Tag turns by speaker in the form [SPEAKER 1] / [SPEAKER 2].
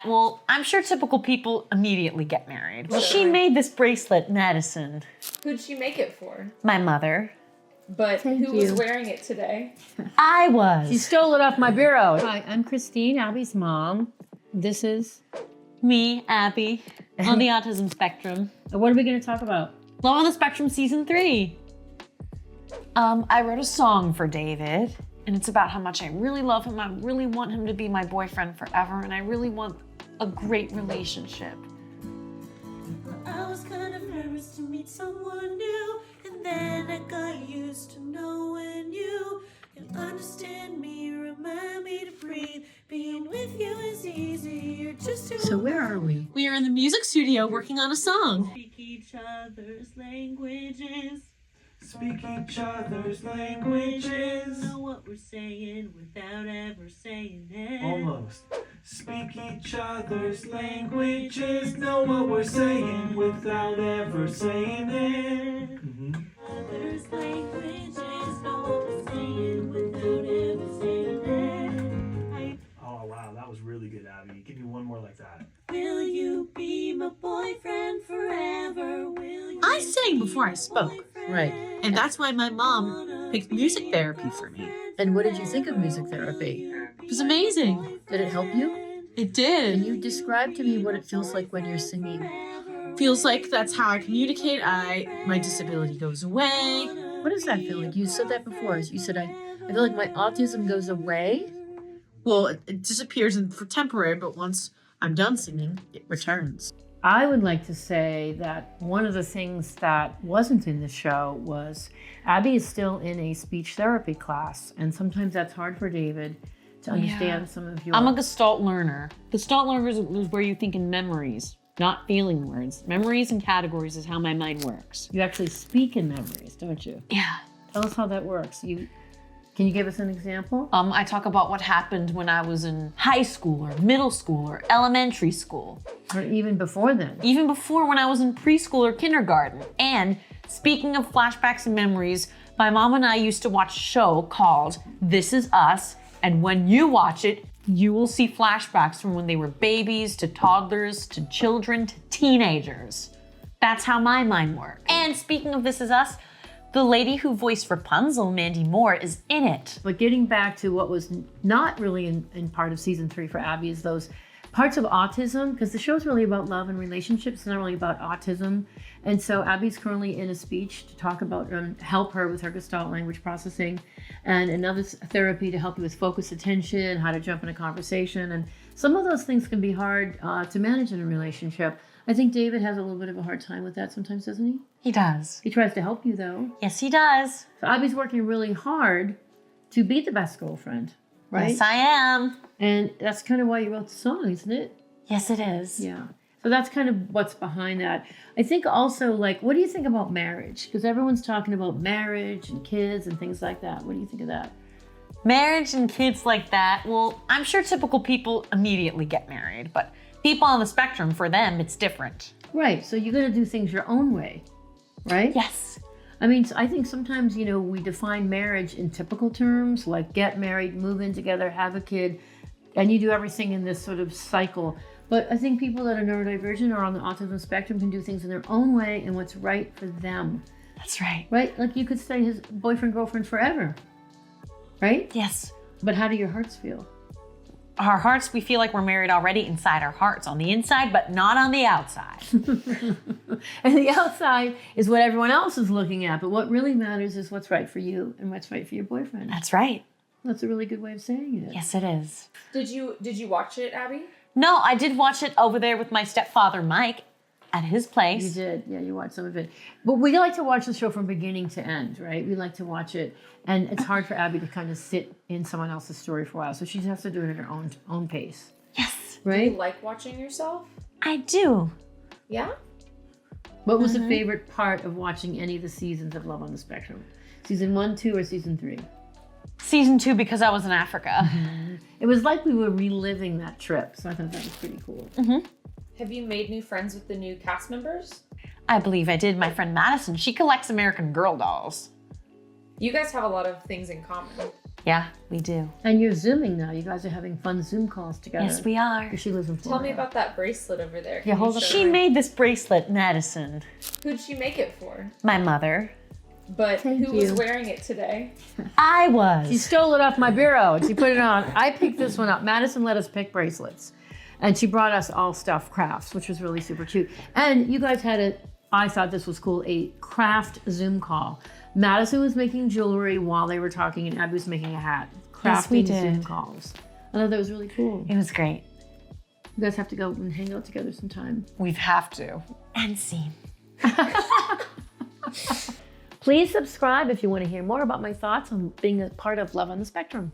[SPEAKER 1] Well, I'm sure typical people immediately get married. Well, she made this bracelet, Madison.
[SPEAKER 2] Who'd she make it for?
[SPEAKER 1] My mother.
[SPEAKER 2] But who was wearing it today?
[SPEAKER 1] I was.
[SPEAKER 3] She stole it off my bureau. Hi, I'm Christine-Abbeysmom. This is...
[SPEAKER 1] Me, Abby, on the autism spectrum.
[SPEAKER 3] What are we going to talk about?
[SPEAKER 1] Love on the Spectrum Season 3. I wrote a song for David, and it's about how much I really love him. I really want him to be my boyfriend forever, and I really want a great relationship.
[SPEAKER 4] I was kind of nervous to meet someone new, and then I got used to knowing you. You'll understand me, remind me to breathe. Being with you is easier just to...
[SPEAKER 3] So where are we?
[SPEAKER 1] We are in the music studio working on a song.
[SPEAKER 4] speak each other's languages.
[SPEAKER 5] Speak each other's languages.
[SPEAKER 4] Know what we're saying without ever saying it.
[SPEAKER 5] Almost. Speak each other's languages. Know what we're saying without ever saying it.
[SPEAKER 4] Others' languages. Know what we're saying without ever saying it.
[SPEAKER 5] Oh wow, that was really good, Abby. Give me one more like that.
[SPEAKER 4] Will you be my boyfriend forever? Will you
[SPEAKER 1] I sang before I spoke,
[SPEAKER 3] Right.
[SPEAKER 1] and that's why my mom picked music therapy for me.
[SPEAKER 3] And what did you think of music therapy?
[SPEAKER 1] It was amazing.
[SPEAKER 3] Did it help you?
[SPEAKER 1] It
[SPEAKER 3] Can
[SPEAKER 1] did.
[SPEAKER 3] you describe to me what it feels like when you're singing?
[SPEAKER 1] Feels like that's how I communicate. My disability goes away.
[SPEAKER 3] What does that feel like? You said that before. You said, I feel like my autism goes away.
[SPEAKER 1] Well, it disappears for temporary, but once I'm done singing, it returns.
[SPEAKER 3] I would like to say that one of the things that wasn't in the show was Abby is still in a speech therapy class, and sometimes that's hard for David to understand some of your...
[SPEAKER 1] I'm a Gestalt learner. Gestalt learner is where you think in memories, not feeling words. Memories and categories is how my mind works.
[SPEAKER 3] You actually speak in memories, don't you?
[SPEAKER 1] Yeah.
[SPEAKER 3] Tell us how that works. Can you give us an example?
[SPEAKER 1] I talk about what happened when I was in high school or middle school or elementary school.
[SPEAKER 3] Or even before then?
[SPEAKER 1] Even before when I was in preschool or kindergarten. And speaking of flashbacks and memories, my mom and I used to watch a show called This Is Us. And when you watch it, you will see flashbacks from when they were babies to toddlers to children to teenagers. That's how my mind works. And speaking of This Is Us, the lady who voiced Rapunzel, Mandy Moore, is in it.
[SPEAKER 3] But getting back to what was not really in part of season 3 for Abby is those parts of autism, because the show's really about love and relationships, it's not really about autism. And so Abby's currently in a speech to talk about, help her with her Gestalt language processing, and another therapy to help you with focused attention, how to jump in a conversation. And some of those things can be hard to manage in a relationship. I think David has a little bit of a hard time with that sometimes, doesn't he?
[SPEAKER 1] He does.
[SPEAKER 3] He tries to help you though.
[SPEAKER 1] Yes, he does.
[SPEAKER 3] So Abby's working really hard to be the best girlfriend, right?
[SPEAKER 1] Yes, I am.
[SPEAKER 3] And that's kind of why you wrote the song, isn't it?
[SPEAKER 1] Yes, it is.
[SPEAKER 3] Yeah. So that's kind of what's behind that. I think also, like, what do you think about marriage? Because everyone's talking about marriage and kids and things like that. What do you think of that?
[SPEAKER 1] Marriage and kids like that, well, I'm sure typical people immediately get married, but people on the spectrum, for them, it's different.
[SPEAKER 3] Right. So you're going to do things your own way, right?
[SPEAKER 1] Yes.
[SPEAKER 3] I mean, I think sometimes, we define marriage in typical terms, like get married, move in together, have a kid, and you do everything in this sort of cycle. But I think people that are neurodivergent or on the autism spectrum can do things in their own way and what's right for them.
[SPEAKER 1] That's right.
[SPEAKER 3] Right? Like you could stay his boyfriend, girlfriend forever, right?
[SPEAKER 1] Yes.
[SPEAKER 3] But how do your hearts feel?
[SPEAKER 1] Our hearts, we feel like we're married already inside our hearts, on the inside, but not on the outside.
[SPEAKER 3] And the outside is what everyone else is looking at, but what really matters is what's right for you and what's right for your boyfriend.
[SPEAKER 1] That's right.
[SPEAKER 3] That's a really good way of saying it.
[SPEAKER 1] Yes, it is.
[SPEAKER 2] Did you watch it, Abby?
[SPEAKER 1] No, I did watch it over there with my stepfather, Mike, at his place.
[SPEAKER 3] You did, yeah, you watched some of it. But we like to watch the show from beginning to end, right? We like to watch it, and it's hard for Abby to kind of sit in someone else's story for a while, so she has to do it at her own pace.
[SPEAKER 1] Yes.
[SPEAKER 2] Do
[SPEAKER 3] Right?
[SPEAKER 2] you like watching yourself?
[SPEAKER 1] I do.
[SPEAKER 2] Yeah?
[SPEAKER 3] What was the favorite part of watching any of the seasons of Love on the Spectrum? Season 1, 2, or season 3?
[SPEAKER 1] Season 2, because I was in Africa.
[SPEAKER 3] It was like we were reliving that trip, so I thought that was pretty cool.
[SPEAKER 2] Have you made new friends with the new cast members?
[SPEAKER 1] I believe I did. My friend Madison, she collects American Girl dolls.
[SPEAKER 2] You guys have a lot of things in common.
[SPEAKER 1] Yeah, we do.
[SPEAKER 3] And you're Zooming now. You guys are having fun Zoom calls together.
[SPEAKER 1] Yes, we are.
[SPEAKER 3] She lives in
[SPEAKER 2] Tell
[SPEAKER 3] Florida.
[SPEAKER 2] me about that bracelet over there.
[SPEAKER 3] Yeah, hold up.
[SPEAKER 1] She made this bracelet, Madison,
[SPEAKER 2] Who'd she make it for?
[SPEAKER 1] my mother.
[SPEAKER 2] But
[SPEAKER 3] Thank
[SPEAKER 2] who was
[SPEAKER 3] you.
[SPEAKER 2] wearing it today?
[SPEAKER 1] I was.
[SPEAKER 3] She stole it off my bureau and she put it on. I picked this one up. Madison let us pick bracelets. And she brought us all stuffed crafts, which was really super cute. And you guys had I thought this was cool, a craft Zoom call. Madison was making jewelry while they were talking and Abby was making a hat.
[SPEAKER 1] Yes, we
[SPEAKER 3] Crafting
[SPEAKER 1] did.
[SPEAKER 3] Zoom calls. I thought that was really cool.
[SPEAKER 1] It was great.
[SPEAKER 3] You guys have to go and hang out together sometime.
[SPEAKER 1] We'd have to. And see.
[SPEAKER 3] Please subscribe if you want to hear more about my thoughts on being a part of Love on the Spectrum.